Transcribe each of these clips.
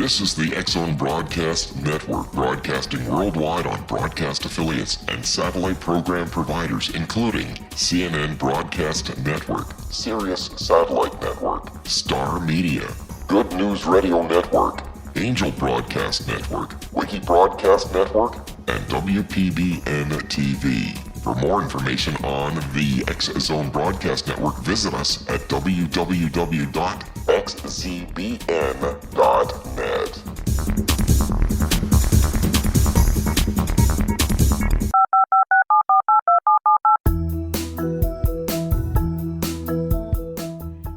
This is the X-Zone Broadcast Network, broadcasting worldwide on broadcast affiliates and satellite program providers, including CNN Broadcast Network, Sirius Satellite Network, Star Media, Good News Radio Network, Angel Broadcast Network, Wiki Broadcast Network, and WPBN TV. For more information on the X-Zone Broadcast Network, visit us at www.xzbn.net.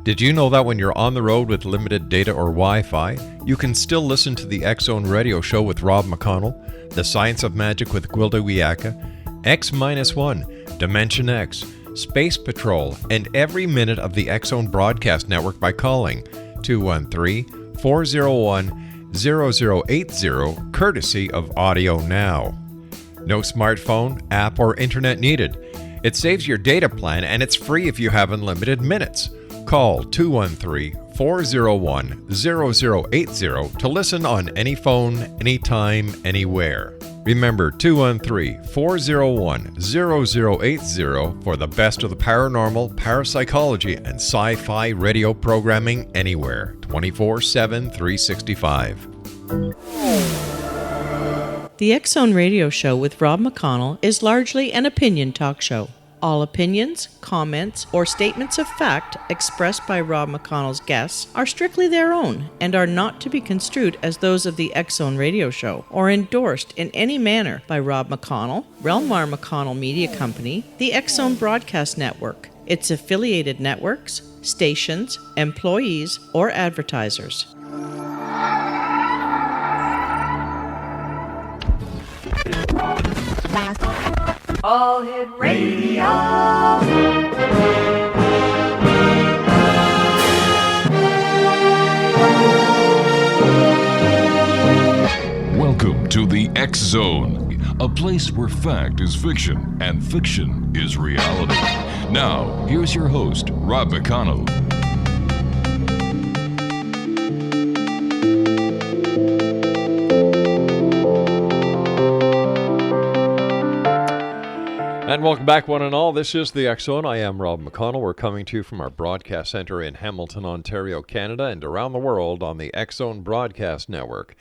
Did you know that when you're on the road with limited data or Wi-Fi, you can still listen to the X-Zone Radio Show with Rob McConnell, The Science of Magic with Gwilda Wiyaka, X-1, Dimension X, Space Patrol, and every minute of the X-Zone Broadcast Network by calling 213-401-0080, courtesy of Audio Now. No smartphone, app, or internet needed. It saves your data plan and it's free if you have unlimited minutes. Call 213-401-0080 to listen on any phone, anytime, anywhere. Remember 213-401-0080 for the best of the paranormal, parapsychology, and sci-fi radio programming anywhere, 24/7, 365. The X-Zone Radio Show with Rob McConnell is largely an opinion talk show. All opinions, comments, or statements of fact expressed by Rob McConnell's guests are strictly their own and are not to be construed as those of the X-Zone Radio Show or endorsed in any manner by Rob McConnell, Relmar McConnell Media Company, the X-Zone Broadcast Network, its affiliated networks, stations, employees, or advertisers. All Hit Radio. Welcome to the X-Zone, a place where fact is fiction and fiction is reality. Now, here's your host, Rob McConnell. And welcome back, one and all. This is the X-Zone. I am Rob McConnell. We're coming to you from our broadcast center in Hamilton, Ontario, Canada, and around the world on the X-Zone Broadcast Network,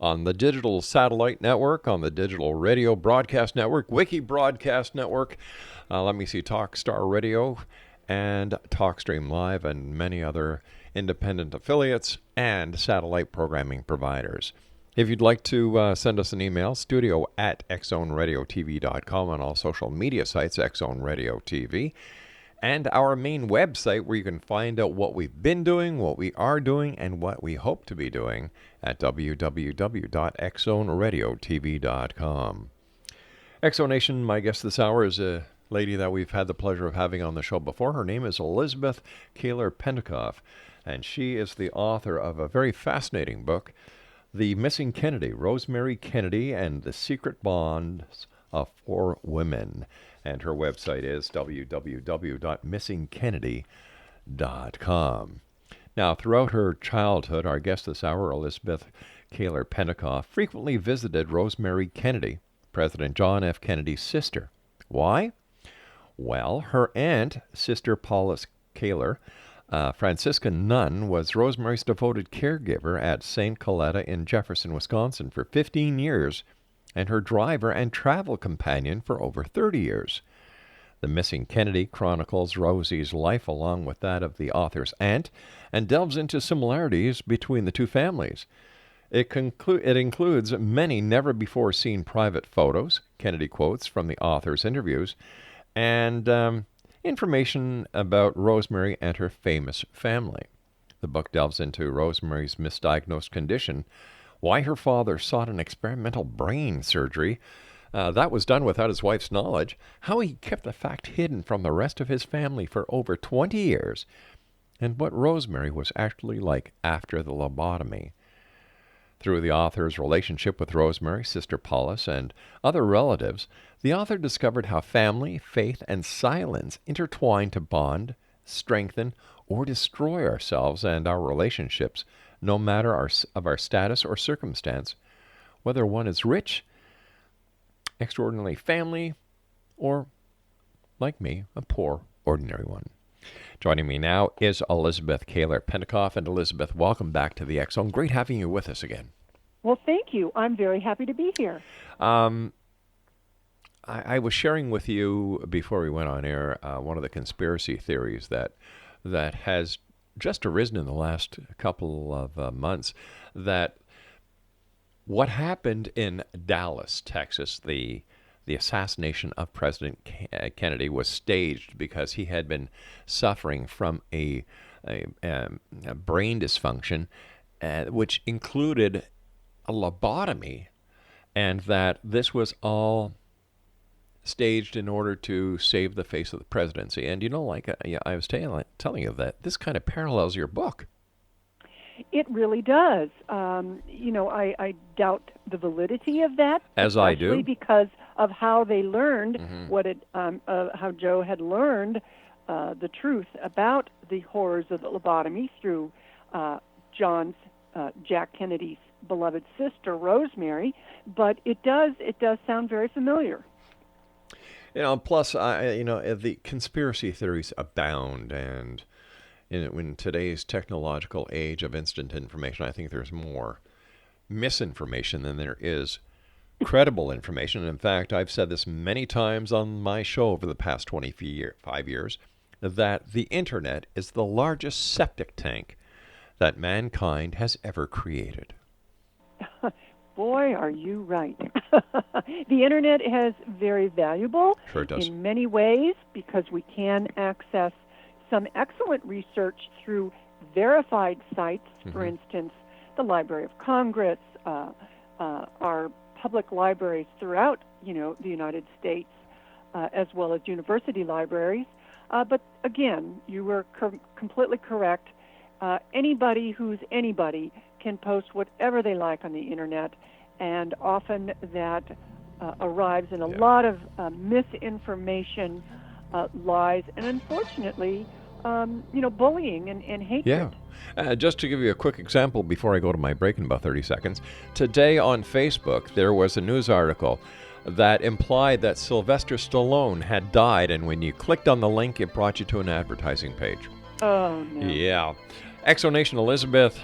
on the Digital Satellite Network, on the Digital Radio Broadcast Network, Wiki Broadcast Network, Talkstar Radio, and TalkStream Live, and many other independent affiliates and satellite programming providers. If you'd like to send us an email, studio@xzoneradiotv.com, on all social media sites, X-Zone Radio TV, and our main website where you can find out what we've been doing, what we are doing, and what we hope to be doing at www.xzoneradiotv.com. X-Zone, my guest this hour is a lady that we've had the pleasure of having on the show before. Her name is Elizabeth Koehler-Pentacoff, and she is the author of a very fascinating book, The Missing Kennedy, Rosemary Kennedy and the Secret Bonds of 4 Women. And her website is www.missingkennedy.com. Now, throughout her childhood, our guest this hour, Elizabeth Koehler-Pentacoff, frequently visited Rosemary Kennedy, President John F. Kennedy's sister. Why? Well, her aunt, Sister Paulus Koehler, Franciscan nun, was Rosemary's devoted caregiver at St. Coletta in Jefferson, Wisconsin for 15 years, and her driver and travel companion for over 30 years. The Missing Kennedy chronicles Rosie's life along with that of the author's aunt, and delves into similarities between the two families. It includes many never-before-seen private photos, Kennedy quotes from the author's interviews, and information about Rosemary and her famous family. The book delves into Rosemary's misdiagnosed condition, why her father sought an experimental brain surgery that was done without his wife's knowledge, how he kept the fact hidden from the rest of his family for over 20 years, and what Rosemary was actually like after the lobotomy. Through the author's relationship with Rosemary, Sister Paulus, and other relatives, the author discovered how family, faith, and silence intertwine to bond, strengthen, or destroy ourselves and our relationships no matter of our status or circumstance, whether one is rich, extraordinary family, or, like me, a poor, ordinary one. Joining me now is Elizabeth Koehler-Pentacoff. And Elizabeth, welcome back to the X Zone. Great having you with us again. Well, thank you. I'm very happy to be here. I was sharing with you before we went on air one of the conspiracy theories that has just arisen in the last couple of months, that what happened in Dallas, Texas, the assassination of President Kennedy, was staged because he had been suffering from a brain dysfunction, which included a lobotomy, and that this was all staged in order to save the face of the presidency. And I was telling you that this kind of parallels your book. It really does. I doubt the validity of that. As I do. Especially because of how they learned how Joe had learned the truth about the horrors of the lobotomy through Jack Kennedy's beloved sister, Rosemary. But it does sound very familiar. Plus, the conspiracy theories abound, and in today's technological age of instant information, I think there's more misinformation than there is credible information. In fact, I've said this many times on my show over the past 25 years, that the internet is the largest septic tank that mankind has ever created. Boy, are you right. The internet is very valuable in many ways because we can access some excellent research through verified sites, for instance, the Library of Congress, our public libraries throughout, the United States, as well as university libraries. But again, you were completely correct. Anybody who's anybody can post whatever they like on the internet, and often that arrives in a lot of misinformation, lies, and unfortunately, bullying and hatred. Yeah. Just to give you a quick example before I go to my break in about 30 seconds, today on Facebook there was a news article that implied that Sylvester Stallone had died, and when you clicked on the link, it brought you to an advertising page. Oh, no. Yeah. Exonation Elizabeth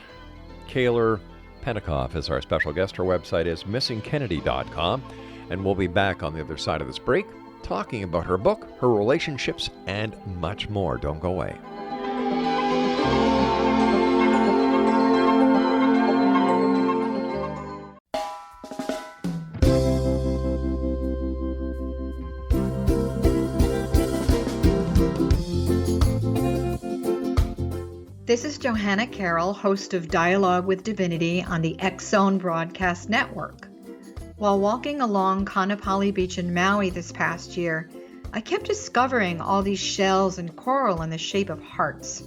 Koehler-Pentacoff is our special guest. Her website is missingkennedy.com, and we'll be back on the other side of this break talking about her book, her relationships, and much more. Don't go away. This is Johanna Carroll, host of Dialogue with Divinity on the X Zone Broadcast Network. While walking along Kaanapali Beach in Maui this past year, I kept discovering all these shells and coral in the shape of hearts.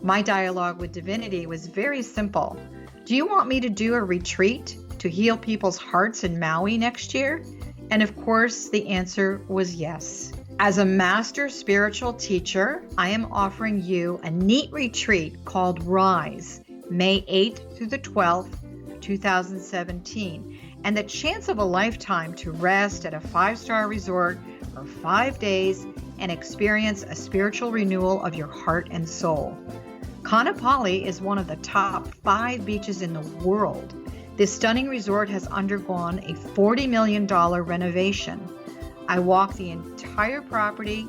My dialogue with Divinity was very simple. Do you want me to do a retreat to heal people's hearts in Maui next year? And of course, the answer was yes. As a master spiritual teacher, I am offering you a neat retreat called Rise, May 8th through the 12th, 2017, and the chance of a lifetime to rest at a 5-star resort for 5 days and experience a spiritual renewal of your heart and soul. Kaanapali is one of the top 5 beaches in the world. This stunning resort has undergone a $40 million renovation. I walked the entire property,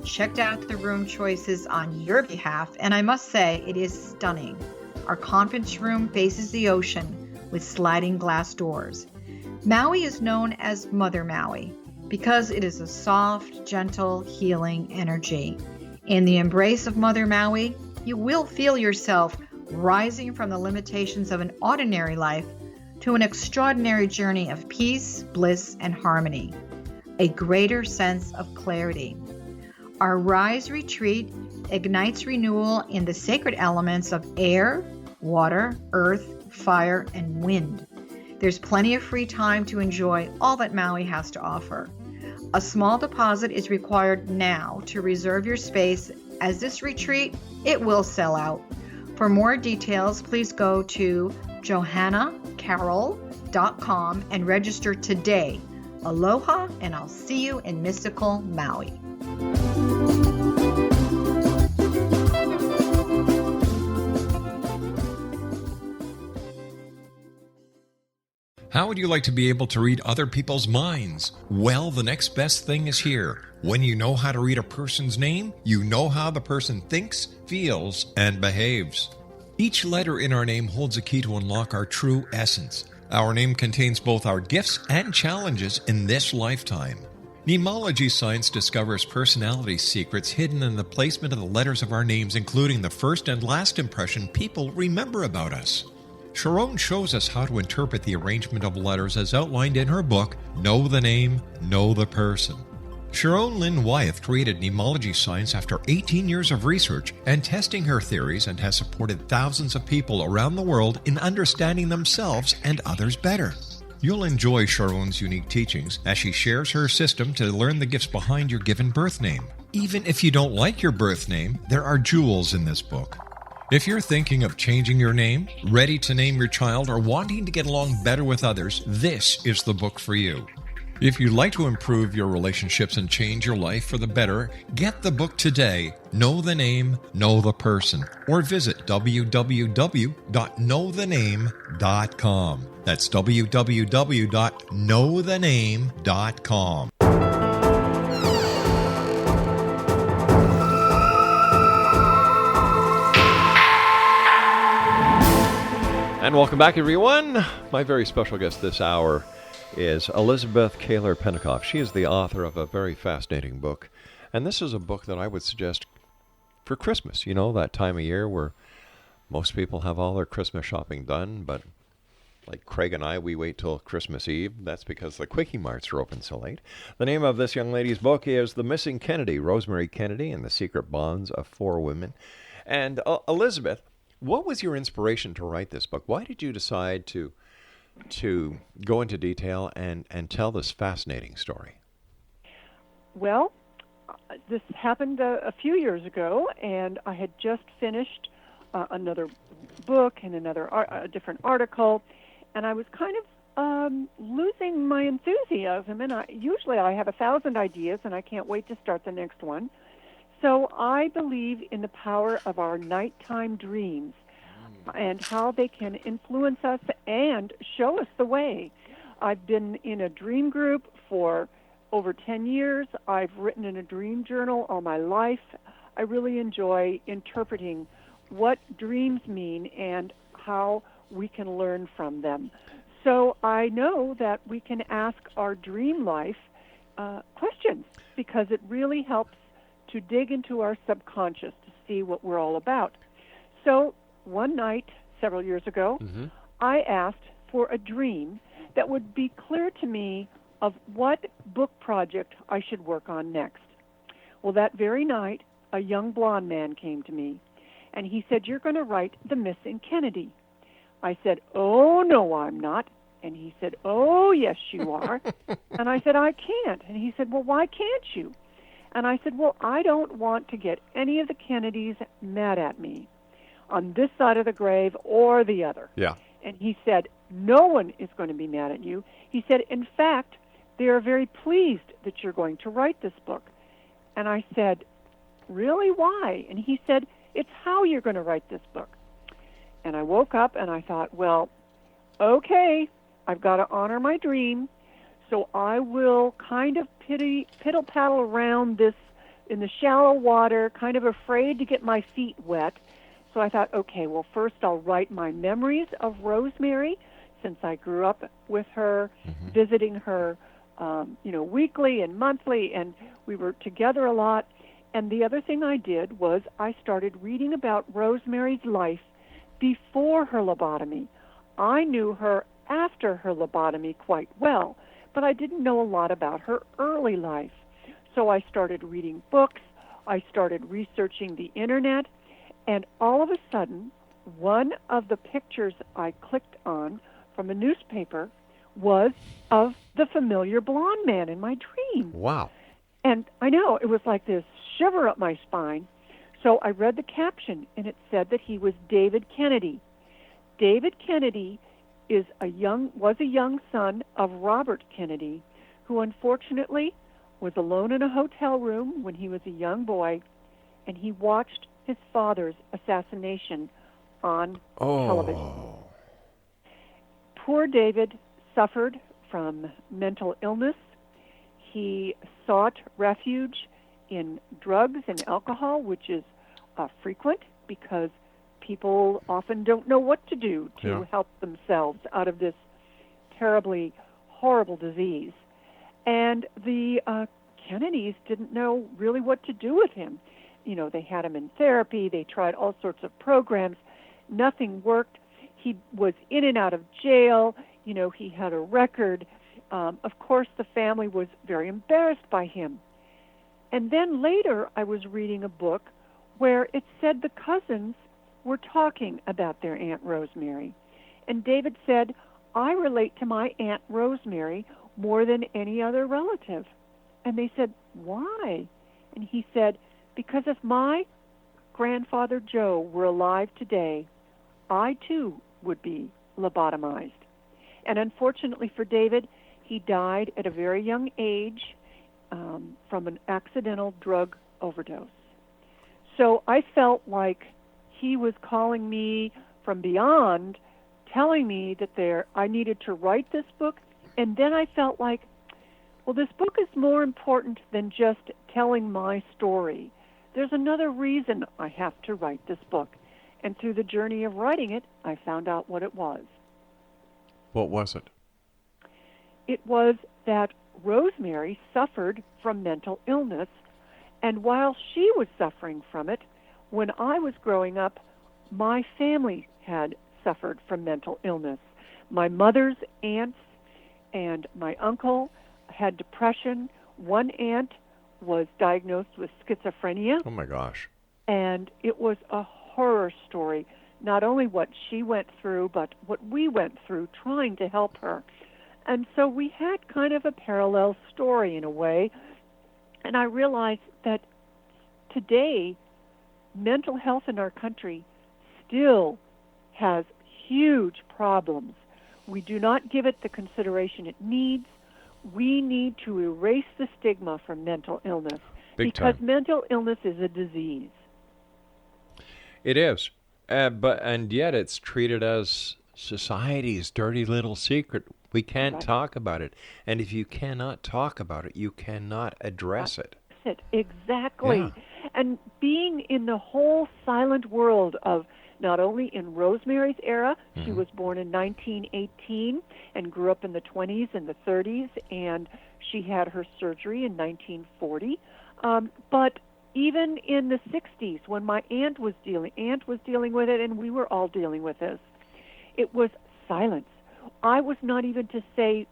checked out the room choices on your behalf, and I must say it is stunning. Our conference room faces the ocean with sliding glass doors. Maui is known as Mother Maui because it is a soft, gentle, healing energy. In the embrace of Mother Maui, you will feel yourself rising from the limitations of an ordinary life to an extraordinary journey of peace, bliss, and harmony. A greater sense of clarity. Our Rise retreat ignites renewal in the sacred elements of air, water, earth, fire, and wind. There's plenty of free time to enjoy all that Maui has to offer. A small deposit is required now to reserve your space, as this retreat, it will sell out. For more details, please go to johannacarroll.com and register today. Aloha, and I'll see you in mystical Maui. How would you like to be able to read other people's minds? Well, the next best thing is here. When you know how to read a person's name, you know how the person thinks, feels, and behaves. Each letter in our name holds a key to unlock our true essence. Our name contains both our gifts and challenges in this lifetime. Mnemology science discovers personality secrets hidden in the placement of the letters of our names, including the first and last impression people remember about us. Sharon shows us how to interpret the arrangement of letters as outlined in her book, Know the Name, Know the Person. Sharon Lynn Wyeth created mnemology science after 18 years of research and testing her theories, and has supported thousands of people around the world in understanding themselves and others better. You'll enjoy Sharon's unique teachings as she shares her system to learn the gifts behind your given birth name. Even if you don't like your birth name, there are jewels in this book. If you're thinking of changing your name, ready to name your child, or wanting to get along better with others, this is the book for you. If you'd like to improve your relationships and change your life for the better, get the book today, Know the Name, Know the Person, or visit www.knowthename.com. That's www.knowthename.com. And welcome back, everyone. My very special guest this hour is Elizabeth Koehler-Pentacoff. She is the author of a very fascinating book. And this is a book that I would suggest for Christmas. You know, that time of year where most people have all their Christmas shopping done, but like Craig and I, we wait till Christmas Eve. That's because the Quickie Marts are open so late. The name of this young lady's book is The Missing Kennedy, Rosemary Kennedy and the Secret Bonds of Four Women. And Elizabeth, what was your inspiration to write this book? Why did you decide to go into detail and tell this fascinating story? Well, this happened a few years ago, and I had just finished another book and a different article, and I was kind of losing my enthusiasm. And usually I have 1,000 ideas, and I can't wait to start the next one. So I believe in the power of our nighttime dreams and how they can influence us and show us the way. I've been in a dream group for over 10 years. I've written in a dream journal all my life. I really enjoy interpreting what dreams mean and how we can learn from them. So I know that we can ask our dream life questions, because it really helps to dig into our subconscious to see what we're all about. So one night, several years ago, I asked for a dream that would be clear to me of what book project I should work on next. Well, that very night, a young blonde man came to me, and he said, "You're going to write The Missing Kennedy." I said, "Oh, no, I'm not." And he said, "Oh, yes, you are." And I said, "I can't." And he said, "Well, why can't you?" And I said, "Well, I don't want to get any of the Kennedys mad at me on this side of the grave or the other." Yeah. And he said, "No one is going to be mad at you." He said, "In fact, they are very pleased that you're going to write this book." And I said, "Really? Why?" And he said, "It's how you're going to write this book." And I woke up and I thought, well, okay, I've got to honor my dream. So I will kind of piddle-paddle around this in the shallow water, kind of afraid to get my feet wet. So I thought, okay, well, first I'll write my memories of Rosemary, since I grew up with her, visiting her, weekly and monthly, and we were together a lot. And the other thing I did was I started reading about Rosemary's life before her lobotomy. I knew her after her lobotomy quite well, but I didn't know a lot about her early life. So I started reading books, I started researching the internet, and all of a sudden, one of the pictures I clicked on from a newspaper was of the familiar blonde man in my dream. Wow. And I know, it was like this shiver up my spine. So I read the caption, and it said that he was David Kennedy. David Kennedy was a young son of Robert Kennedy, who unfortunately was alone in a hotel room when he was a young boy, and he watched his father's assassination on television. Poor David suffered from mental illness. He sought refuge in drugs and alcohol, which is frequent because people often don't know what to do to help themselves out of this terribly horrible disease. And the Kennedys didn't know really what to do with him. You know, they had him in therapy. They tried all sorts of programs. Nothing worked. He was in and out of jail. You know, he had a record. Of course, the family was very embarrassed by him. And then later, I was reading a book where it said the cousins were talking about their Aunt Rosemary. And David said, I relate to my Aunt Rosemary more than any other relative. And they said, why? And he said, because if my grandfather Joe were alive today, I too would be lobotomized. And unfortunately for David, he died at a very young age from an accidental drug overdose. So I felt like he was calling me from beyond, telling me that I needed to write this book. And then I felt like, well, this book is more important than just telling my story. There's another reason I have to write this book. And through the journey of writing it, I found out what it was. What was it? It was that Rosemary suffered from mental illness, and while she was suffering from it, when I was growing up, my family had suffered from mental illness. My mother's aunts and my uncle had depression. One aunt was diagnosed with schizophrenia. Oh my gosh. And it was a horror story, not only what she went through, but what we went through trying to help her. And so we had kind of a parallel story in a way. And I realized that today, mental health in our country still has huge problems. We do not give it the consideration it needs. We need to erase the stigma from mental illness because mental illness is a disease. It is. And yet it's treated as society's dirty little secret. We can't talk about it. And if you cannot talk about it, you cannot address it. Exactly. Yeah. And being in the whole silent world of not only in Rosemary's era, she was born in 1918 and grew up in the 20s and the 30s, and she had her surgery in 1940. But even in the 60s, when my aunt was dealing with it, and we were all dealing with this, it was silence. I was not even to say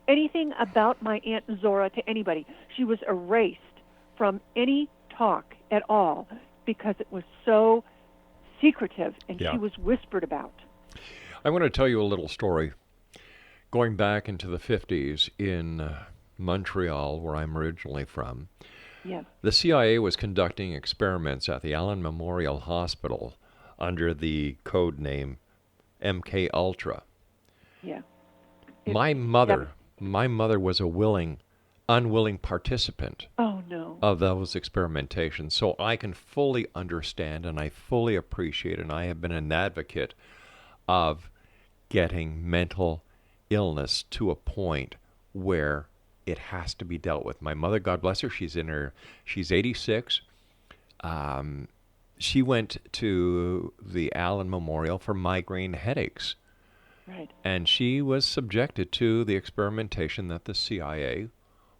anything about my Aunt Zora to anybody. She was erased from any talk at all because it was so secretive, and she was whispered about. I want to tell you a little story. Going back into the 50s in Montreal, where I'm originally from, the CIA was conducting experiments at the Allen Memorial Hospital under the code name MK Ultra. Yeah. My mother was a unwilling participant of those experimentations. So I can fully understand and I fully appreciate, and I have been an advocate of getting mental illness to a point where it has to be dealt with. My mother, God bless her, she's 86. She went to the Allen Memorial for migraine headaches. Right. And she was subjected to the experimentation that the CIA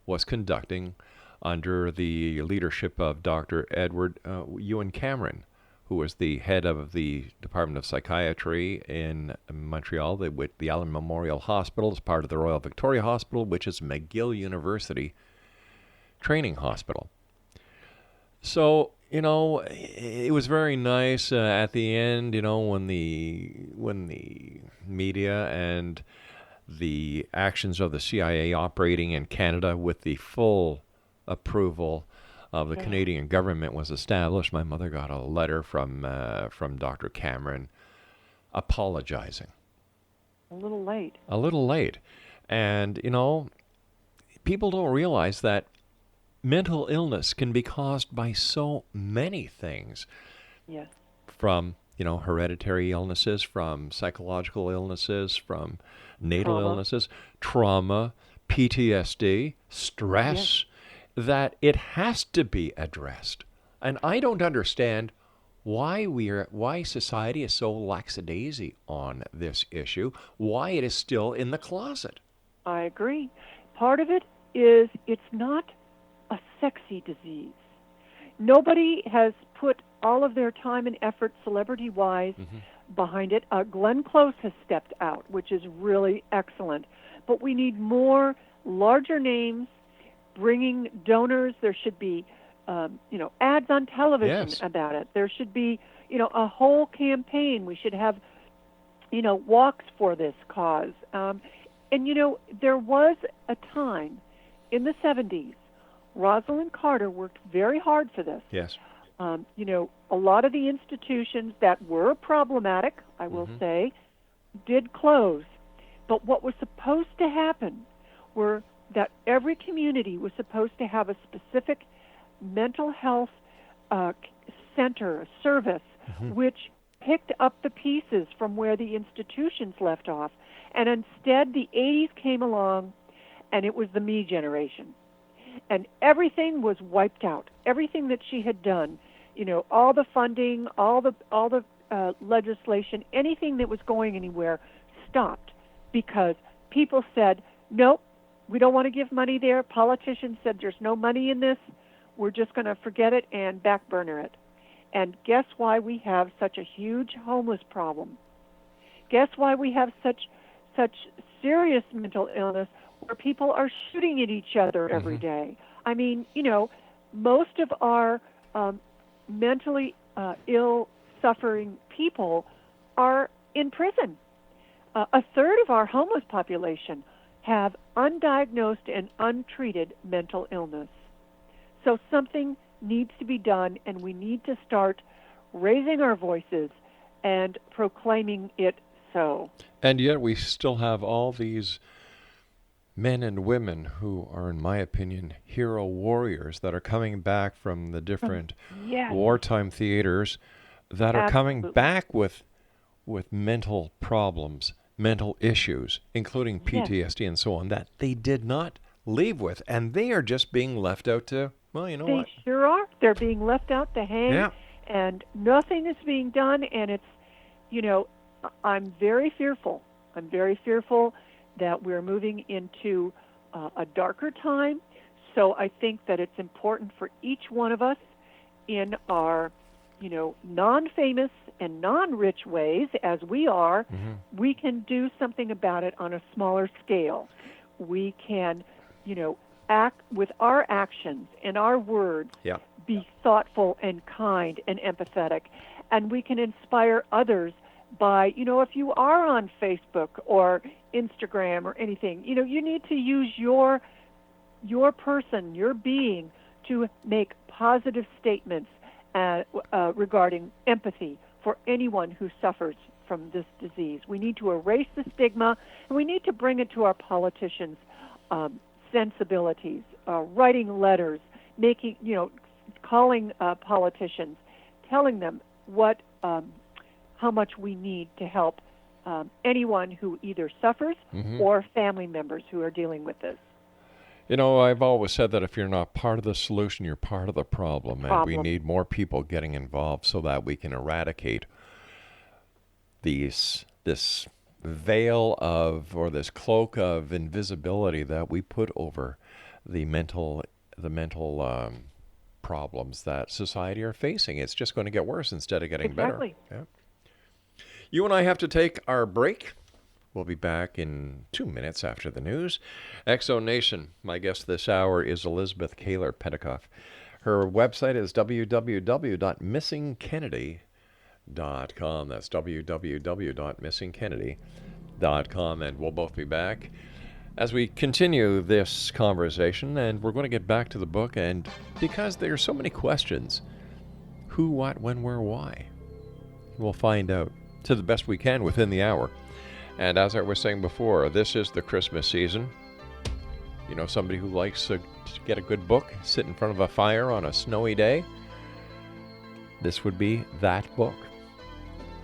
was conducting under the leadership of Dr. Edward Ewan Cameron, who was the head of the Department of Psychiatry in Montreal. The Allen Memorial Hospital is part of the Royal Victoria Hospital, which is McGill University training hospital. So, it was very nice at the end, when the media and the actions of the CIA operating in Canada with the full approval of the Canadian government was established, my mother got a letter from Dr. Cameron apologizing. A little late. A little late. And, people don't realize that mental illness can be caused by so many things. Yes. From, hereditary illnesses, from psychological illnesses, from natal illnesses, trauma, PTSD, stress, that it has to be addressed. And I don't understand why society is so lackadaisy on this issue, why it is still in the closet. I agree. Part of it is it's not a sexy disease. Nobody has put all of their time and effort, celebrity-wise, behind it. Glenn Close has stepped out, which is really excellent. But we need more larger names, bringing donors. There should be, ads on television about it. There should be, a whole campaign. We should have, walks for this cause. And, there was a time in the 70s, Rosalind Carter worked very hard for this. Yes. A lot of the institutions that were problematic, I will say, did close. But what was supposed to happen were that every community was supposed to have a specific mental health center, a service, which picked up the pieces from where the institutions left off. And instead, the 80s came along, and it was the me generation. And everything was wiped out. Everything that she had done, all the funding, all the legislation, anything that was going anywhere stopped because people said, nope, we don't want to give money there. Politicians said there's no money in this. We're just going to forget it and back burner it. And guess why we have such a huge homeless problem? Guess why we have such serious mental illness where people are shooting at each other every day? I mean, most of our mentally ill, suffering people are in prison. A third of our homeless population have undiagnosed and untreated mental illness. So something needs to be done, and we need to start raising our voices and proclaiming it so. And yet we still have all these men and women who are, in my opinion, hero warriors that are coming back from the different wartime theaters that are coming back with mental problems, mental issues, including PTSD and so on, that they did not leave with. And they are just being left out to, what? They sure are. They're being left out to hang, and nothing is being done. And it's, I'm very fearful. I'm very fearful that we're moving into a darker time. So I think that it's important for each one of us in our, non-famous and non-rich ways, as we are, we can do something about it on a smaller scale. We can, act with our actions and our words, be thoughtful and kind and empathetic. And we can inspire others by, if you are on Facebook or Instagram or anything, you need to use your person, your being, to make positive statements regarding empathy for anyone who suffers from this disease. We need to erase the stigma, and we need to bring it to our politicians' sensibilities, writing letters, calling politicians, telling them how much we need to help anyone who either suffers or family members who are dealing with this. I've always said that if you're not part of the solution, you're part of the problem. And we need more people getting involved so that we can eradicate this veil of, or this cloak of invisibility that we put over the mental problems that society are facing. It's just going to get worse instead of getting better. Yeah. You and I have to take our break. We'll be back in 2 minutes after the news. Exo Nation, my guest this hour is Elizabeth Koehler-Pentacoff. Her website is www.missingkennedy.com. That's www.missingkennedy.com. And we'll both be back As we continue this conversation, and we're going to get back to the book, and because there are so many questions, who, what, when, where, why, we'll find out to the best we can within the hour. And as I was saying before, this is the Christmas season. You know, somebody who likes to get a good book, sit in front of a fire on a snowy day, this would be that book.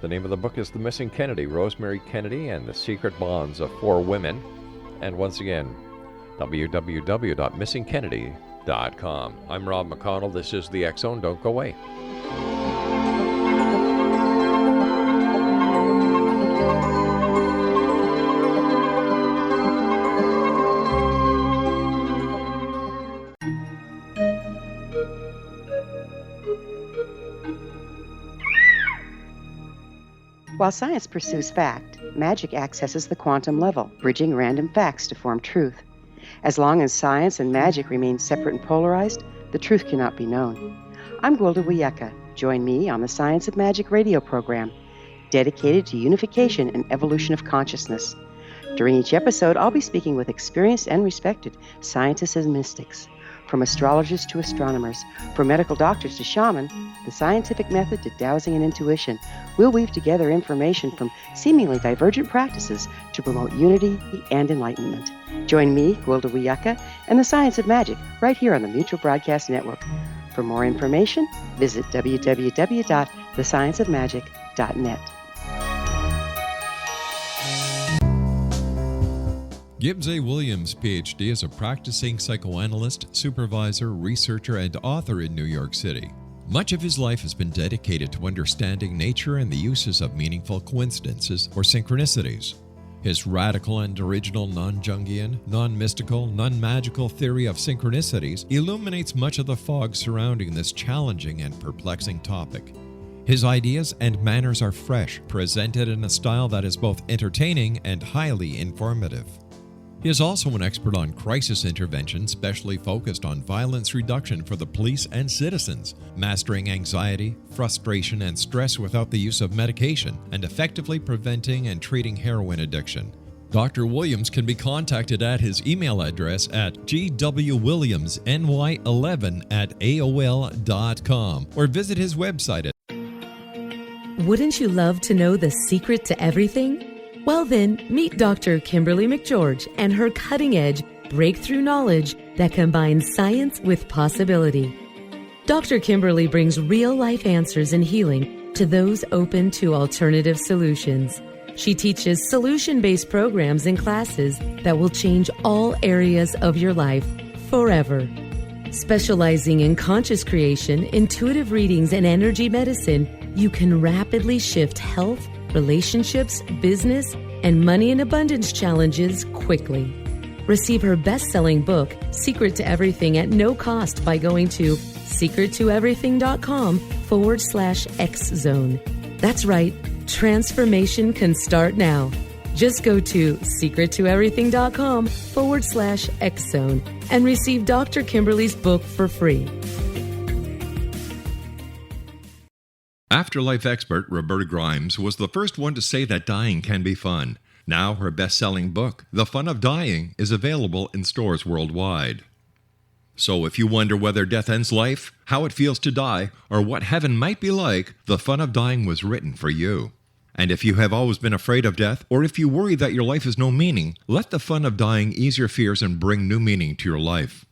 The name of the book is The Missing Kennedy, Rosemary Kennedy and the Secret Bonds of Four Women. And once again, www.missingkennedy.com. I'm Rob McConnell. This is the X Zone. Don't go away. While science pursues fact, magic accesses the quantum level, bridging random facts to form truth. As long as science and magic remain separate and polarized, the truth cannot be known. I'm Gwilda Wiyaka. Join me on the Science of Magic radio program, dedicated to unification and evolution of consciousness. During each episode, I'll be speaking with experienced and respected scientists and mystics. From astrologers to astronomers, from medical doctors to shaman, the scientific method to dowsing and intuition, we'll weave together information from seemingly divergent practices to promote unity and enlightenment. Join me, Gwilda Wiyaka, and the Science of Magic right here on the Mutual Broadcast Network. For more information, visit www.thescienceofmagic.net. Gibbs A. Williams, Ph.D., is a practicing psychoanalyst, supervisor, researcher, and author in New York City. Much of his life has been dedicated to understanding nature and the uses of meaningful coincidences or synchronicities. His radical and original non-Jungian, non-mystical, non-magical theory of synchronicities illuminates much of the fog surrounding this challenging and perplexing topic. His ideas and manners are fresh, presented in a style that is both entertaining and highly informative. He is also an expert on crisis intervention, specially focused on violence reduction for the police and citizens, mastering anxiety, frustration, and stress without the use of medication, and effectively preventing and treating heroin addiction. Dr. Williams can be contacted at his email address at gwwilliamsny11@aol.com or visit his website at. Wouldn't you love to know the secret to everything? Well then, meet Dr. Kimberly McGeorge and her cutting-edge breakthrough knowledge that combines science with possibility. Dr. Kimberly brings real-life answers and healing to those open to alternative solutions. She teaches solution-based programs and classes that will change all areas of your life forever. Specializing in conscious creation, intuitive readings, and energy medicine, you can rapidly shift health, relationships, business, and money and abundance challenges quickly. Receive her best-selling book, Secret to Everything, at no cost by going to secrettoeverything.com/X-Zone. That's right, transformation can start now. Just go to secrettoeverything.com/X-Zone and receive Dr. Kimberly's book for free. Afterlife expert Roberta Grimes was the first one to say that dying can be fun. Now her best-selling book, The Fun of Dying, is available in stores worldwide. So if you wonder whether death ends life, how it feels to die, or what heaven might be like, The Fun of Dying was written for you. And if you have always been afraid of death, or if you worry that your life has no meaning, let The Fun of Dying ease your fears and bring new meaning to your life.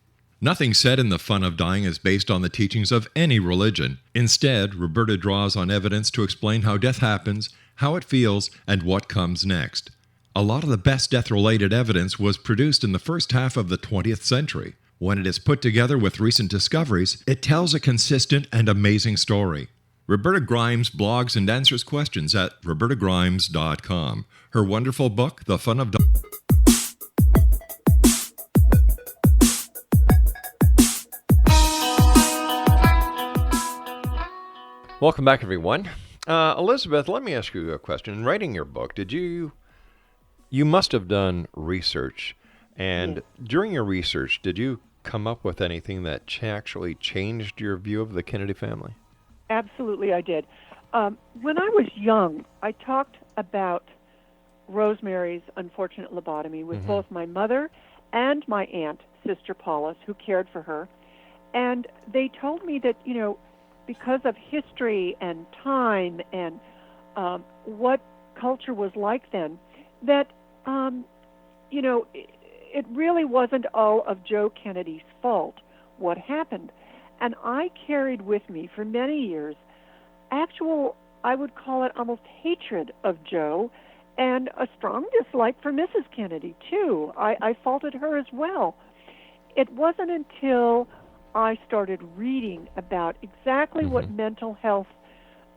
Nothing said in The Fun of Dying is based on the teachings of any religion. Instead, Roberta draws on evidence to explain how death happens, how it feels, and what comes next. A lot of the best death-related evidence was produced in the first half of the 20th century. When it is put together with recent discoveries, it tells a consistent and amazing story. Roberta Grimes blogs and answers questions at robertagrimes.com. Her wonderful book, The Fun of Dying. Welcome back, everyone. Elizabeth, let me ask you a question. In writing your book, you must have done research, and during your research, did you come up with anything that actually changed your view of the Kennedy family? Absolutely, I did. When I was young, I talked about Rosemary's unfortunate lobotomy with both my mother and my aunt, Sister Paulus, who cared for her. And they told me that, because of history and time and what culture was like then, that, it really wasn't all of Joe Kennedy's fault what happened. And I carried with me for many years I would call it almost hatred of Joe, and a strong dislike for Mrs. Kennedy, too. I faulted her as well. It wasn't until I started reading about exactly what mental health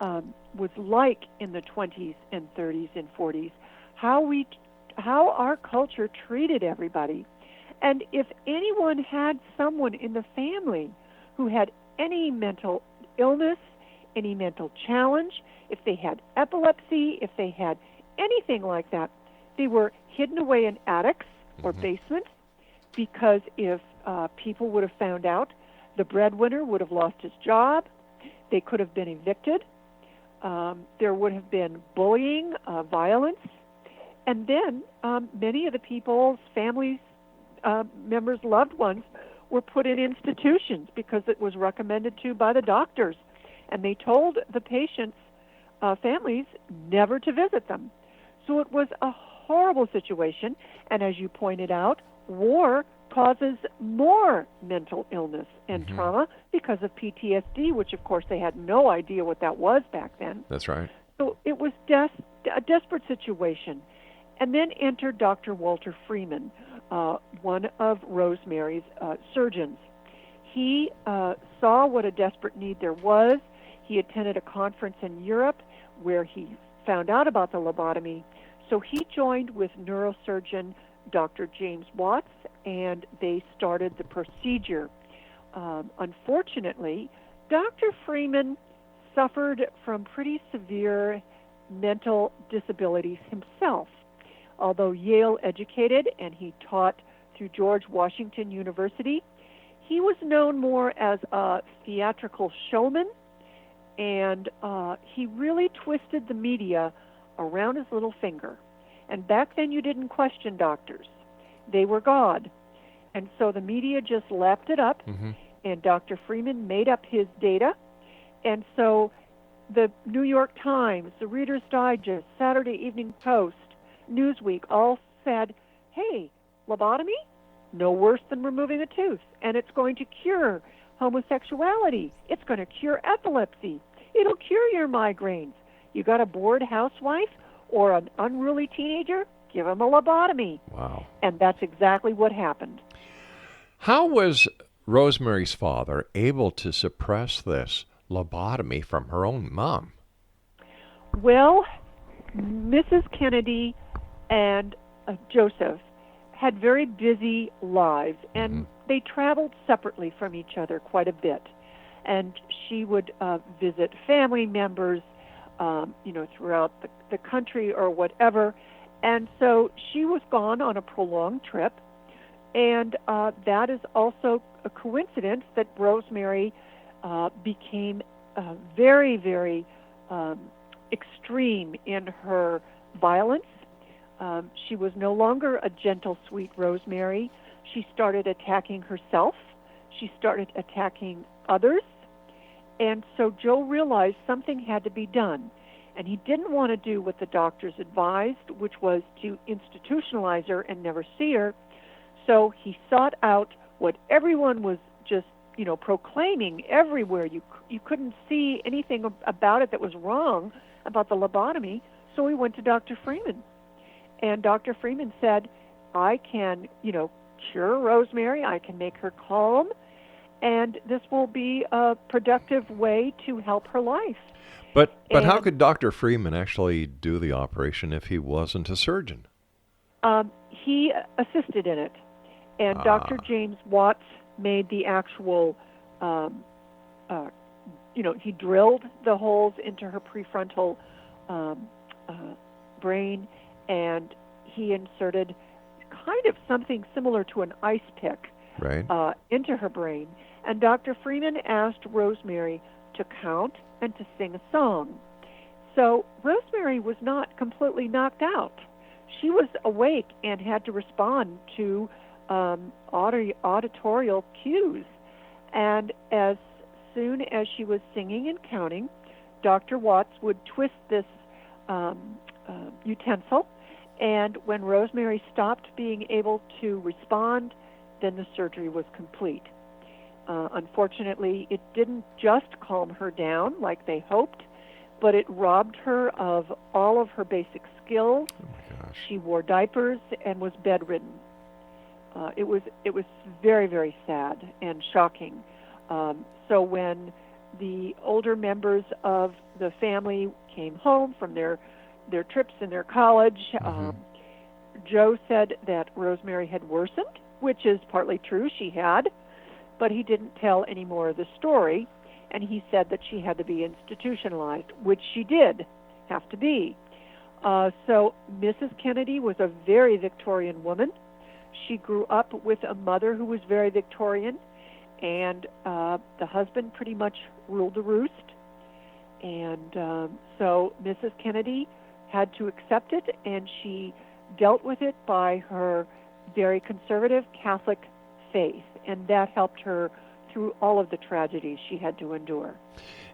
was like in the 20s and 30s and 40s, how our culture treated everybody. And if anyone had someone in the family who had any mental illness, any mental challenge, if they had epilepsy, if they had anything like that, they were hidden away in attics or basements, because if people would have found out, the breadwinner would have lost his job, they could have been evicted, there would have been bullying, violence, and then many of the people's families, members, loved ones were put in institutions because it was recommended to by the doctors. And they told the patients' families never to visit them. So it was a horrible situation. And as you pointed out, war causes more mental illness and trauma because of PTSD, which, of course, they had no idea what that was back then. That's right. So it was a desperate situation. And then entered Dr. Walter Freeman, one of Rosemary's surgeons. He saw what a desperate need there was. He attended a conference in Europe where he found out about the lobotomy. So he joined with neurosurgeon Dr. James Watts, and they started the procedure. Unfortunately, Dr. Freeman suffered from pretty severe mental disabilities himself. Although Yale educated and he taught through George Washington University, he was known more as a theatrical showman, and he really twisted the media around his little finger. And back then you didn't question doctors. They were God. And so the media just lapped it up, and Dr. Freeman made up his data. And so the New York Times, the Reader's Digest, Saturday Evening Post, Newsweek all said, hey, lobotomy? No worse than removing a tooth. And it's going to cure homosexuality. It's going to cure epilepsy. It'll cure your migraines. You got a bored housewife or an unruly teenager? Give them a lobotomy. Wow. And that's exactly what happened. How was Rosemary's father able to suppress this lobotomy from her own mom? Well, Mrs. Kennedy and Joseph had very busy lives, and they traveled separately from each other quite a bit. And she would visit family members, throughout the country or whatever. And so she was gone on a prolonged trip, and that is also a coincidence that Rosemary became very, very extreme in her violence. She was no longer a gentle, sweet Rosemary. She started attacking herself. She started attacking others. And so Joe realized something had to be done. And he didn't want to do what the doctors advised, which was to institutionalize her and never see her. So he sought out what everyone was just, proclaiming everywhere. You couldn't see anything about it that was wrong about the lobotomy. So he went to Dr. Freeman. And Dr. Freeman said, I can, cure Rosemary. I can make her calm. And this will be a productive way to help her life. But how could Dr. Freeman actually do the operation if he wasn't a surgeon? He assisted in it. And Dr. James Watts made the actual, he drilled the holes into her prefrontal brain, and he inserted kind of something similar to an ice pick into her brain. And Dr. Freeman asked Rosemary to count and to sing a song. So Rosemary was not completely knocked out. she was awake and had to respond to auditorial cues. And as soon as she was singing and counting, Dr. Watts would twist this utensil, and when Rosemary stopped being able to respond, then the surgery was complete. Unfortunately, it didn't just calm her down like they hoped, but it robbed her of all of her basic skills. Oh my gosh. She wore diapers and was bedridden. It was very, very sad and shocking. So when the older members of the family came home from their trips in their college, Joe said that Rosemary had worsened, which is partly true, she had, but he didn't tell any more of the story, and he said that she had to be institutionalized, which she did have to be. So Mrs. Kennedy was a very Victorian woman. She grew up with a mother who was very Victorian, and the husband pretty much ruled the roost. And so Mrs. Kennedy had to accept it, and she dealt with it by her very conservative Catholic faith, and that helped her through all of the tragedies she had to endure.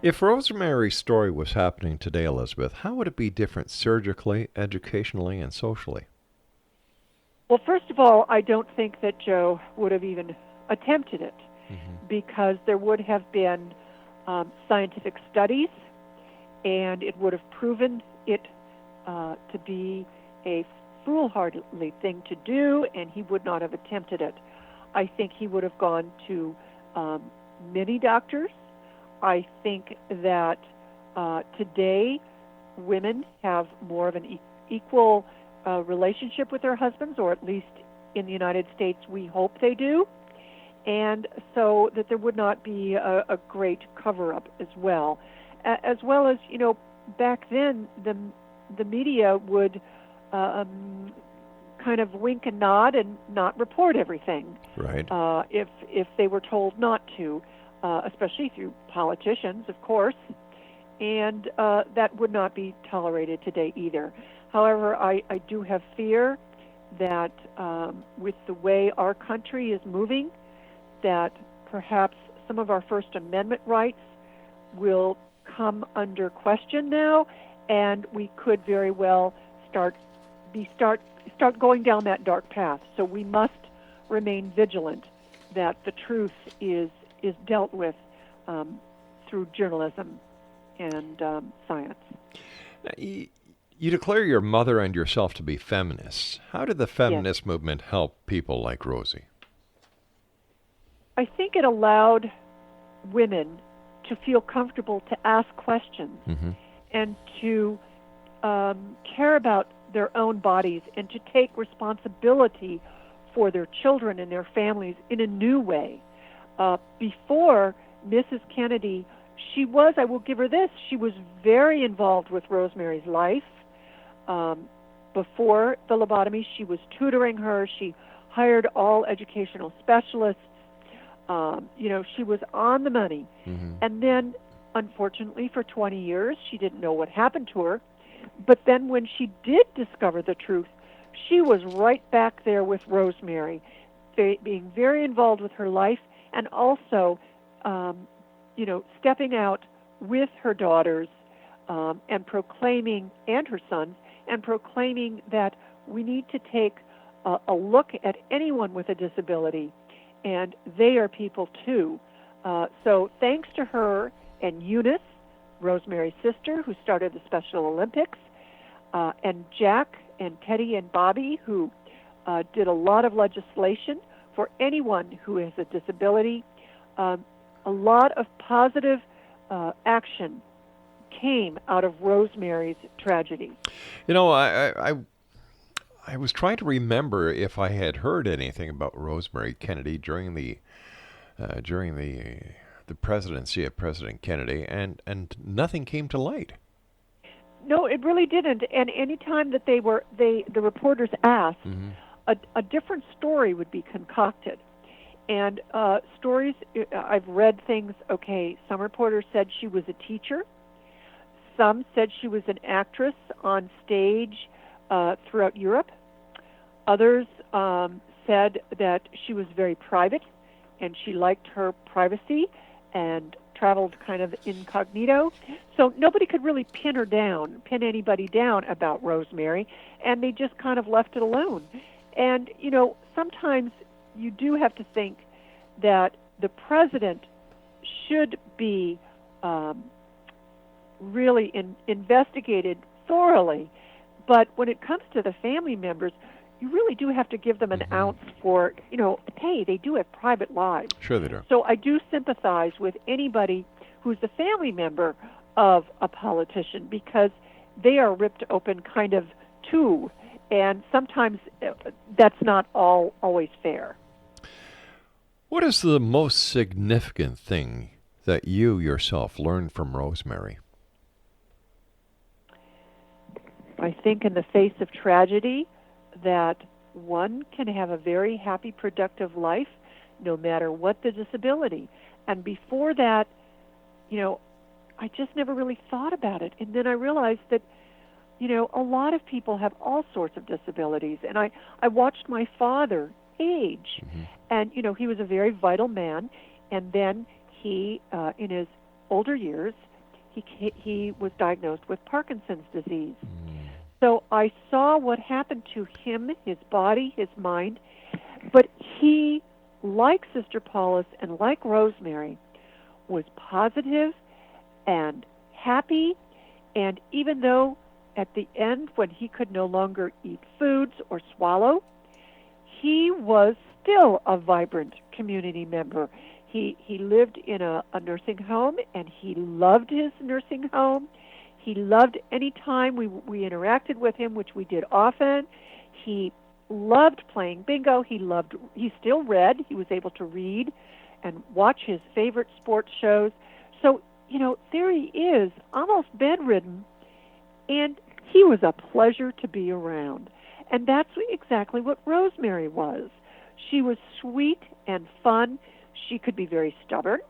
If Rosemary's story was happening today, Elizabeth, how would it be different surgically, educationally, and socially? Well, first of all, I don't think that Joe would have even attempted it, because there would have been scientific studies, and it would have proven it to be a foolhardy thing to do, and he would not have attempted it. I think he would have gone to many doctors. I think that today women have more of an equal relationship with their husbands, or at least in the United States we hope they do, and so that there would not be a great cover-up as well. As well as, back then the media would kind of wink and nod and not report everything. Right. If they were told not to, especially through politicians, of course, and that would not be tolerated today either. However, I do have fear that with the way our country is moving, that perhaps some of our First Amendment rights will come under question now, and we could very well start going down that dark path. So we must remain vigilant that the truth is dealt with through journalism and science. Now, you declare your mother and yourself to be feminists. How did the feminist movement help people like Rosie? I think it allowed women to feel comfortable to ask questions and to care about their own bodies and to take responsibility for their children and their families in a new way. Before Mrs. Kennedy, she was, I will give her this, she was very involved with Rosemary's life. Before the lobotomy, she was tutoring her. She hired all educational specialists. She was on the money. And then, unfortunately, for 20 years, she didn't know what happened to her. But then when she did discover the truth, she was right back there with Rosemary, being very involved with her life, and also, stepping out with her daughters and proclaiming, and her sons, and proclaiming that we need to take a look at anyone with a disability, and they are people too. So thanks to her and Eunice, Rosemary's sister, who started the Special Olympics, and Jack and Teddy and Bobby, who did a lot of legislation for anyone who has a disability, a lot of positive action came out of Rosemary's tragedy. I was trying to remember if I had heard anything about Rosemary Kennedy during the presidency of President Kennedy, and nothing came to light. No, it really didn't. And any time that the reporters asked, a different story would be concocted. And stories, I've read things, some reporters said she was a teacher. Some said she was an actress on stage throughout Europe. Others said that she was very private and she liked her privacy and traveled kind of incognito. So nobody could really pin anybody down about Rosemary, and they just kind of left it alone. And, sometimes you do have to think that the president should be really investigated thoroughly. But when it comes to the family members, you really do have to give them an ounce for, hey, they do have private lives. Sure they do. So I do sympathize with anybody who's a family member of a politician, because they are ripped open kind of too, and sometimes that's not always fair. What is the most significant thing that you yourself learned from Rosemary? I think in the face of tragedy, that one can have a very happy, productive life no matter what the disability. And before that, I just never really thought about it. And then I realized that, a lot of people have all sorts of disabilities. And I watched my father age. And, he was a very vital man. And then he, in his older years, he was diagnosed with Parkinson's disease. So I saw what happened to him, his body, his mind. But he, like Sister Paula's and like Rosemary, was positive and happy. And even though at the end, when he could no longer eat foods or swallow, he was still a vibrant community member. He lived in a nursing home, and he loved his nursing home. He loved any time we interacted with him, which we did often. He loved playing bingo. He still read. He was able to read and watch his favorite sports shows. So, there he is, almost bedridden, and he was a pleasure to be around. And that's exactly what Rosemary was. She was sweet and fun. She could be very stubborn,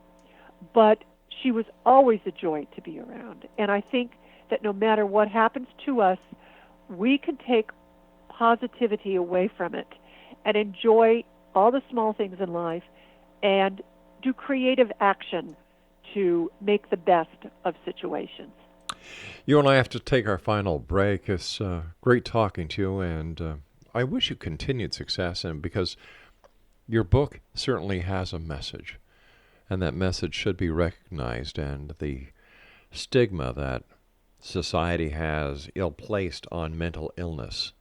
but she was always a joy to be around. And I think that no matter what happens to us, we can take positivity away from it and enjoy all the small things in life and do creative action to make the best of situations. You and I have to take our final break. It's great talking to you, and I wish you continued success, and because your book certainly has a message, and that message should be recognized, and the stigma that society has ill-placed on mental illness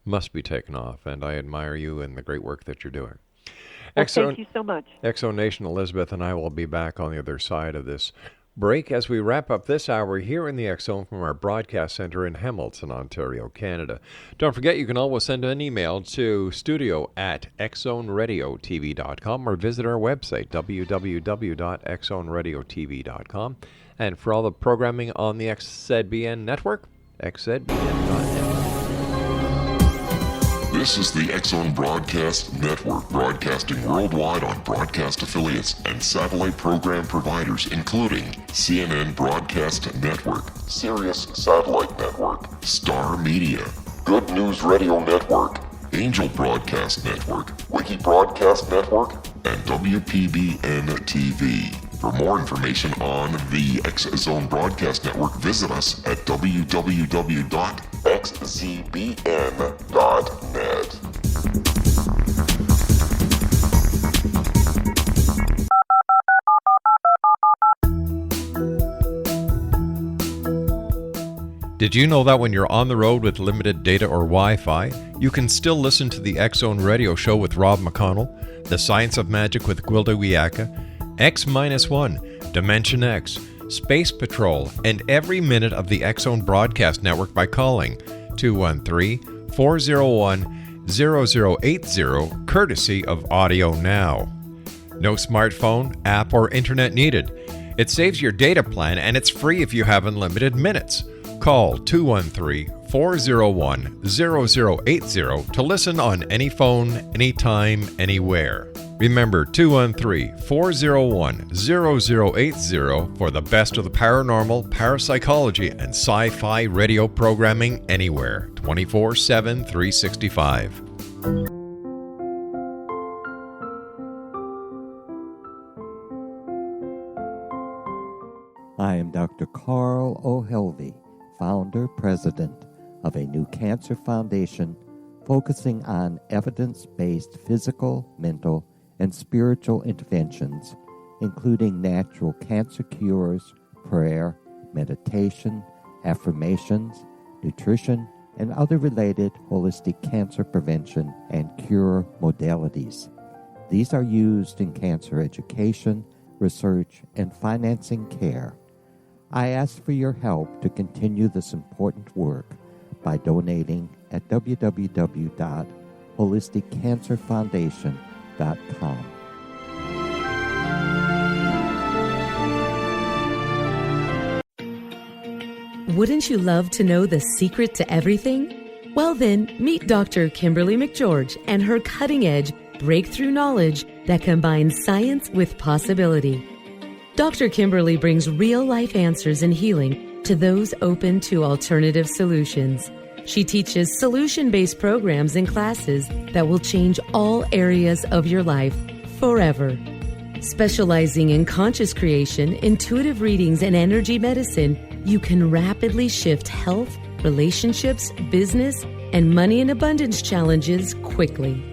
must be taken off, and I admire you and the great work that you're doing. Well, thank you so much. Exo Nation, Elizabeth and I will be back on the other side of this break as we wrap up this hour here in the X-Zone from our broadcast center in Hamilton, Ontario, Canada. Don't forget, you can always send an email to studio@xzoneradiotv.com or visit our website, www.xzoneradiotv.com. And for all the programming on the XZBN network, xzbn.net. This is the X-Zone Broadcast Network, broadcasting worldwide on broadcast affiliates and satellite program providers, including CNN Broadcast Network, Sirius Satellite Network, Star Media, Good News Radio Network, Angel Broadcast Network, Wiki Broadcast Network, and WPBN TV. For more information on the X-Zone Broadcast Network, visit us at www.xzbn.net. Did you know that when you're on the road with limited data or Wi-Fi, you can still listen to the X-Zone Radio Show with Rob McConnell, The Science of Magic with Gwilda Wiyaka, X-1, Dimension X, Space Patrol, and every minute of the X-Zone Broadcast Network by calling 213-401-0080, courtesy of Audio Now. No smartphone, app, or internet needed. It saves your data plan, and it's free if you have unlimited minutes. Call 213-401-0080 to listen on any phone, anytime, anywhere. Remember 213-401-0080 for the best of the paranormal, parapsychology, and sci-fi radio programming anywhere, 24/7, 365. I am Dr. Carl O'Helvey, founder, president of a new cancer foundation focusing on evidence-based physical, mental, and spiritual interventions, including natural cancer cures, prayer, meditation, affirmations, nutrition, and other related holistic cancer prevention and cure modalities. These are used in cancer education, research, and financing care. I ask for your help to continue this important work by donating at www.holisticcancerfoundation.com. Wouldn't you love to know the secret to everything? Well then, meet Dr. Kimberly McGeorge and her cutting-edge breakthrough knowledge that combines science with possibility. Dr. Kimberly brings real-life answers and healing to those open to alternative solutions. She teaches solution-based programs and classes that will change all areas of your life forever. Specializing in conscious creation, intuitive readings, and energy medicine, you can rapidly shift health, relationships, business, and money and abundance challenges quickly.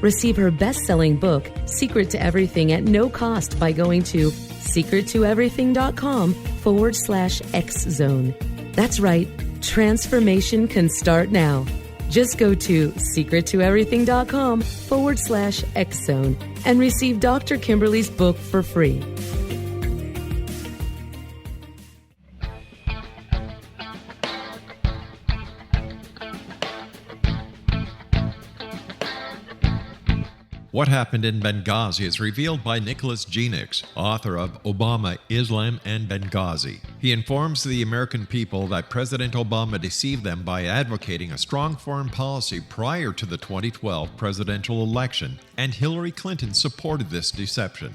Receive her best-selling book, Secret to Everything, at no cost by going to secrettoeverything.com/X-Zone. That's right, transformation can start now. Just go to secrettoeverything.com/X-Zone and receive Dr. Kimberly's book for free. What Happened in Benghazi is revealed by Nicholas Genix, author of Obama, Islam, and Benghazi. He informs the American people that President Obama deceived them by advocating a strong foreign policy prior to the 2012 presidential election, and Hillary Clinton supported this deception.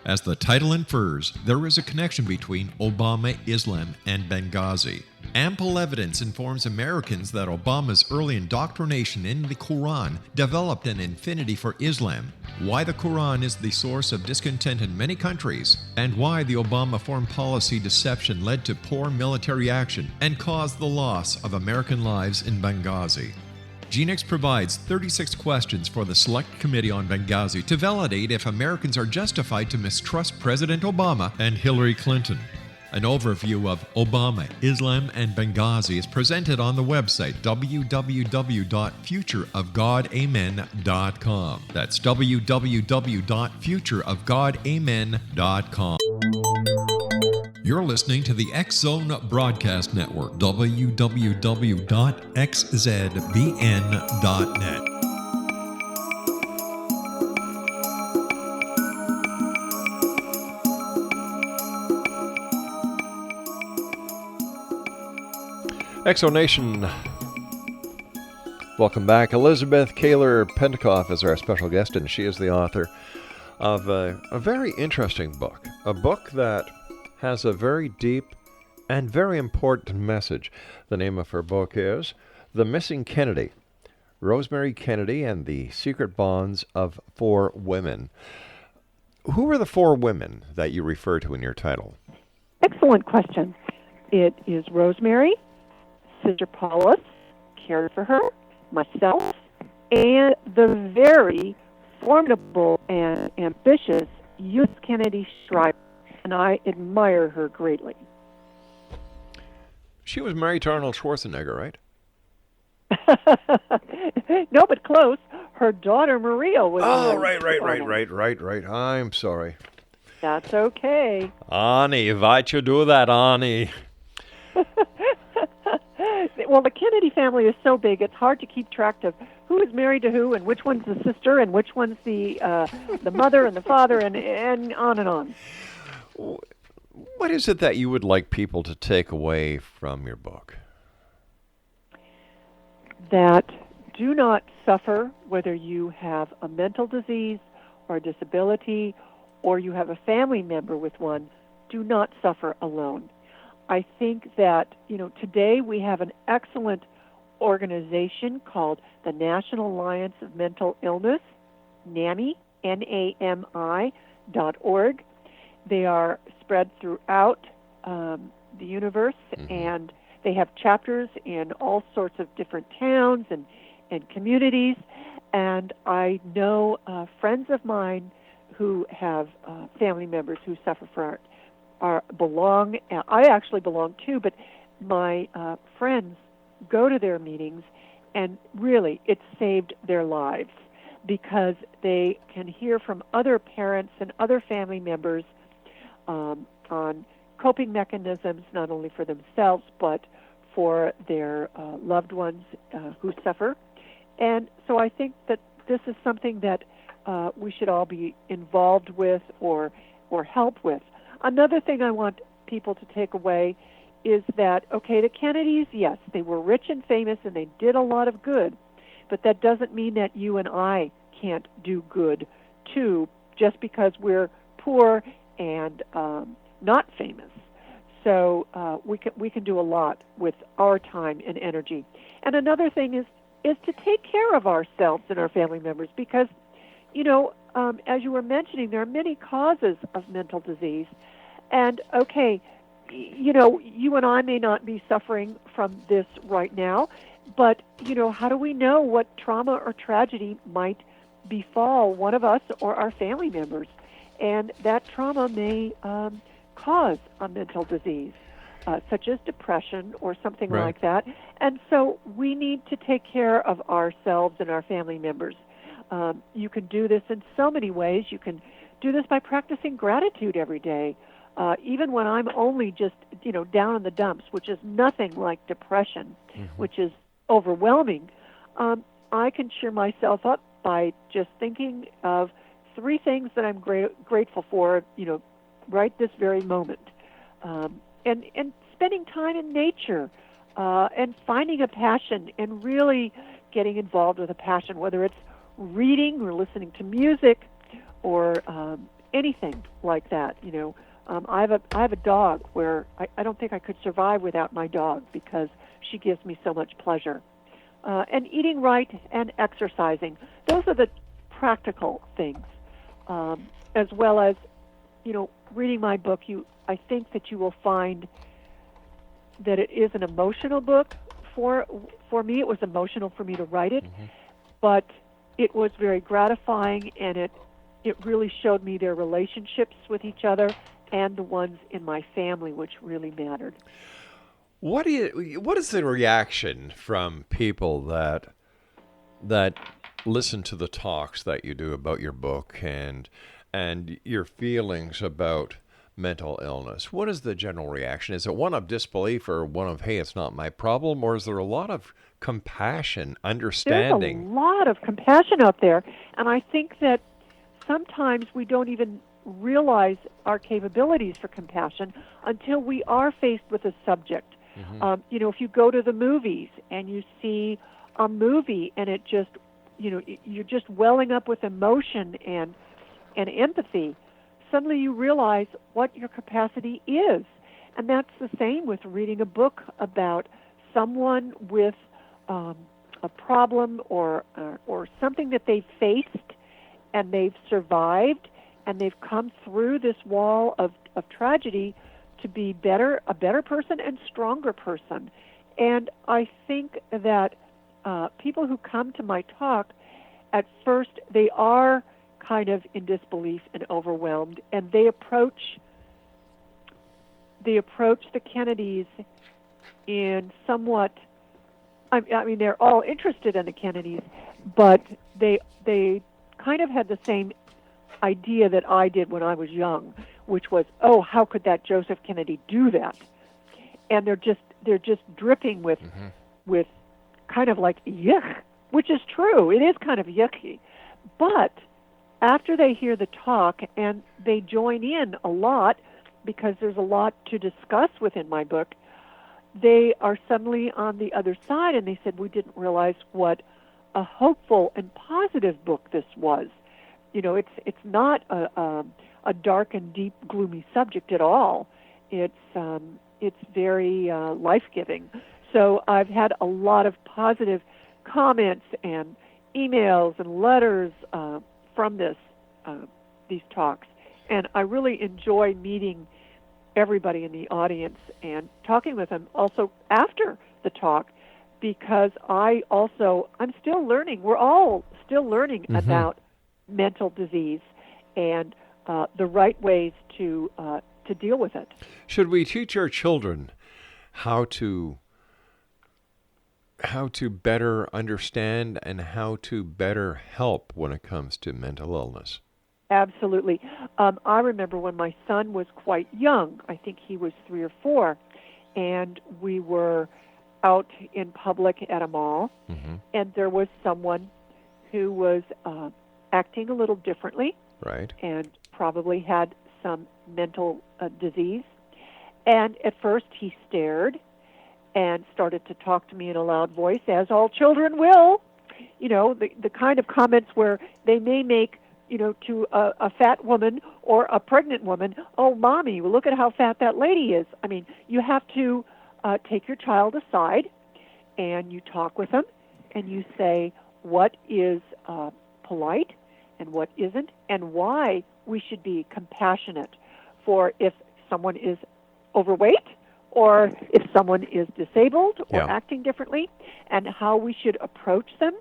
As the title infers, there is a connection between Obama, Islam, and Benghazi. Ample evidence informs Americans that Obama's early indoctrination in the Quran developed an affinity for Islam, why the Quran is the source of discontent in many countries, and why the Obama foreign policy deception led to poor military action and caused the loss of American lives in Benghazi. Genix provides 36 questions for the Select Committee on Benghazi to validate if Americans are justified to mistrust President Obama and Hillary Clinton. An overview of Obama, Islam, and Benghazi is presented on the website www.futureofgodamen.com. That's www.futureofgodamen.com. You're listening to the X-Zone Broadcast Network, www.xzbn.net. Exonation. Welcome back. Elizabeth Koehler-Pentacoff is our special guest, and she is the author of a very interesting book. A book that has a very deep and very important message. The name of her book is The Missing Kennedy, Rosemary Kennedy and the Secret Bonds of Four Women. Who were the four women that you refer to in your title? Excellent question. It is Rosemary, Sister Paulus, cared for her, myself, and the very formidable and ambitious Youth Kennedy Shriver, and I admire her greatly. She was married to Arnold Schwarzenegger, right? No, but close. Her daughter Maria was. Oh, right. I'm sorry. That's okay. Annie, why'd you do that, Annie? Well, the Kennedy family is so big, it's hard to keep track of who is married to who, and which one's the sister, and which one's the mother and the father, and on and on. What is it that you would like people to take away from your book? That do not suffer whether you have a mental disease or a disability, or you have a family member with one, do not suffer alone. I think that, today we have an excellent organization called the National Alliance of Mental Illness, NAMI, NAMI.org. They are spread throughout the universe, and they have chapters in all sorts of different towns and communities. And I know friends of mine who have family members who suffer from belong. I actually belong too, but my friends go to their meetings, and really it saved their lives because they can hear from other parents and other family members on coping mechanisms, not only for themselves but for their loved ones who suffer. And so I think that this is something that we should all be involved with or help with. Another thing I want people to take away is that, okay, the Kennedys, yes, they were rich and famous and they did a lot of good, but that doesn't mean that you and I can't do good too, just because we're poor and not famous. So we can do a lot with our time and energy. And another thing is to take care of ourselves and our family members, because, as you were mentioning, there are many causes of mental disease. And, okay, you and I may not be suffering from this right now, but, how do we know what trauma or tragedy might befall one of us or our family members? And that trauma may cause a mental disease, such as depression or something like that. And so we need to take care of ourselves and our family members. You can do this in so many ways. You can do this by practicing gratitude every day. Even when I'm only just, down in the dumps, which is nothing like depression, which is overwhelming, I can cheer myself up by just thinking of 3 things that I'm grateful for, right this very moment. And spending time in nature and finding a passion and really getting involved with a passion, whether it's reading or listening to music or anything like that, I have a dog where I don't think I could survive without my dog because she gives me so much pleasure. And eating right and exercising. Those are the practical things. As well as, reading my book, I think that you will find that it is an emotional book. For me, it was emotional for me to write it, but it was very gratifying, and it really showed me their relationships with each other and the ones in my family, which really mattered. What is the reaction from people that listen to the talks that you do about your book and your feelings about mental illness? What is the general reaction? Is it one of disbelief or one of, hey, it's not my problem? Or is there a lot of compassion, understanding? There's a lot of compassion out there. And I think that sometimes we don't even realize our capabilities for compassion until we are faced with a subject. If you go to the movies and you see a movie and it just, you're just welling up with emotion and empathy, suddenly you realize what your capacity is. And that's the same with reading a book about someone with a problem or something that they've faced and they've survived and they've come through this wall of tragedy to be a better person and stronger person. And I think that people who come to my talk, at first they are kind of in disbelief and overwhelmed, and they approach the Kennedys in somewhat, I mean, they're all interested in the Kennedys, but they kind of had the same idea that I did when I was young, which was, oh, how could that Joseph Kennedy do that? And they're just dripping with kind of like yuck, which is true. It is kind of yucky. But after they hear the talk and they join in a lot, because there's a lot to discuss within my book, they are suddenly on the other side, and they said, we didn't realize what a hopeful and positive book this was. it's not a dark and deep, gloomy subject at all. It's very life-giving. So I've had a lot of positive comments and emails and letters from these talks, and I really enjoy meeting everybody in the audience and talking with them also after the talk, because I'm still learning. We're all still learning about mental disease and the right ways to deal with it. Should we teach our children how to better understand and how to better help when it comes to mental illness? Absolutely. I remember when my son was quite young. I think he was 3 or 4, and we were out in public at a mall, and there was someone who was acting a little differently, right, and probably had some mental disease. And at first he stared and started to talk to me in a loud voice, as all children will. The kind of comments where they may make, to a fat woman or a pregnant woman, "Oh, Mommy, look at how fat that lady is." I mean, you have to take your child aside and you talk with them and you say what is polite and what isn't, and why we should be compassionate for if someone is overweight or if someone is disabled or acting differently, and how we should approach them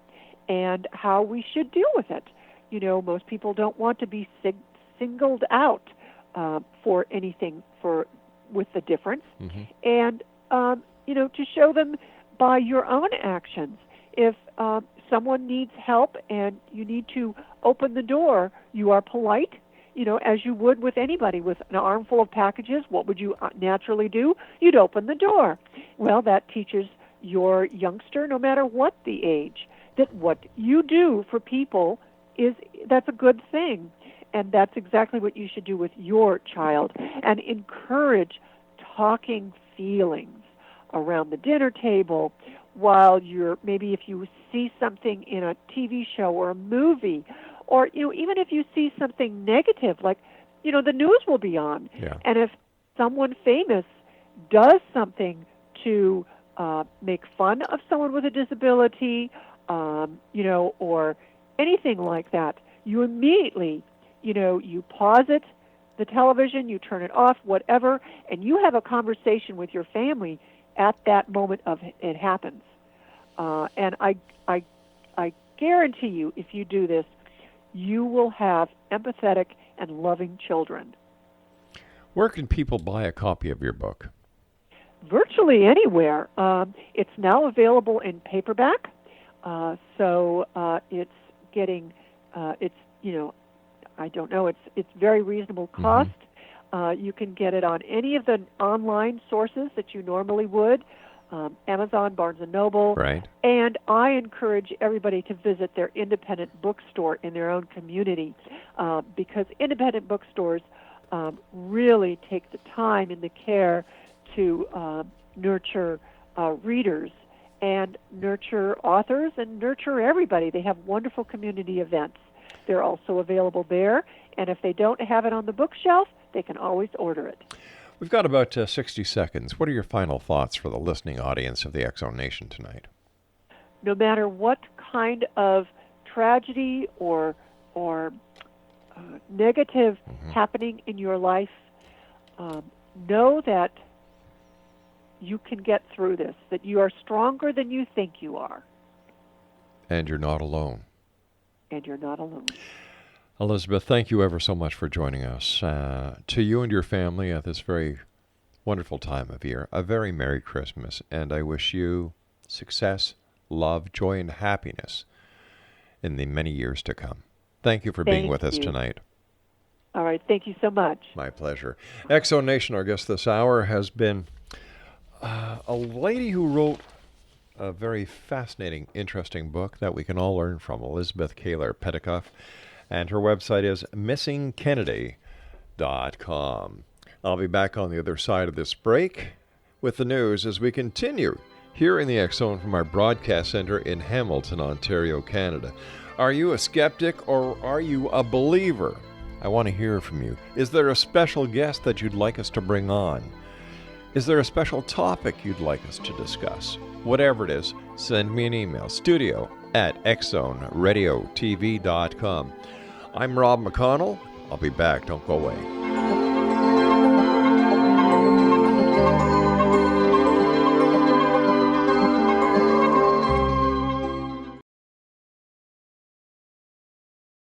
and how we should deal with it. Most people don't want to be singled out for anything with the difference. And, to show them by your own actions. If someone needs help and you need to open the door, you are polite, as you would with anybody. With an armful of packages, what would you naturally do? You'd open the door. Well, that teaches your youngster, no matter what the age, that what you do for people that's a good thing. And that's exactly what you should do with your child. And encourage talking feelings around the dinner table, while maybe if you see something in a TV show or a movie, or even if you see something negative, like the news will be on, and if someone famous does something to make fun of someone with a disability, or anything like that, you immediately, you pause it, the television, you turn it off, whatever, and you have a conversation with your family at that moment of it happens. And I guarantee you, if you do this, you will have empathetic and loving children. Where can people buy a copy of your book? Virtually anywhere. It's now available in paperback, so it's getting, I don't know, it's very reasonable cost. You can get it on any of the online sources that you normally would, Amazon, Barnes & Noble. Right. And I encourage everybody to visit their independent bookstore in their own community, because independent bookstores really take the time and the care to nurture readers and nurture authors and nurture everybody. They have wonderful community events. They're also available there, and if they don't have it on the bookshelf, they can always order it. We've got about 60 seconds. What are your final thoughts for the listening audience of the X-Zone Nation tonight? No matter what kind of tragedy or negative happening in your life, know that you can get through this, that you are stronger than you think you are. And you're not alone. And you're not alone. Elizabeth, thank you ever so much for joining us. To you and your family at this very wonderful time of year, a very Merry Christmas, and I wish you success, love, joy, and happiness in the many years to come. Thank you for being with us tonight. All right, thank you so much. My pleasure. X-Zone Nation, our guest this hour has been a lady who wrote a very fascinating, interesting book that we can all learn from, Elizabeth Koehler-Pentacoff. And her website is missingkennedy.com. I'll be back on the other side of this break with the news as we continue here in the X Zone from our broadcast center in Hamilton, Ontario, Canada. Are you a skeptic or are you a believer? I want to hear from you. Is there a special guest that you'd like us to bring on? Is there a special topic you'd like us to discuss? Whatever it is, send me an email, studio@xzoneradiotv.com. I'm Rob McConnell. I'll be back. Don't go away.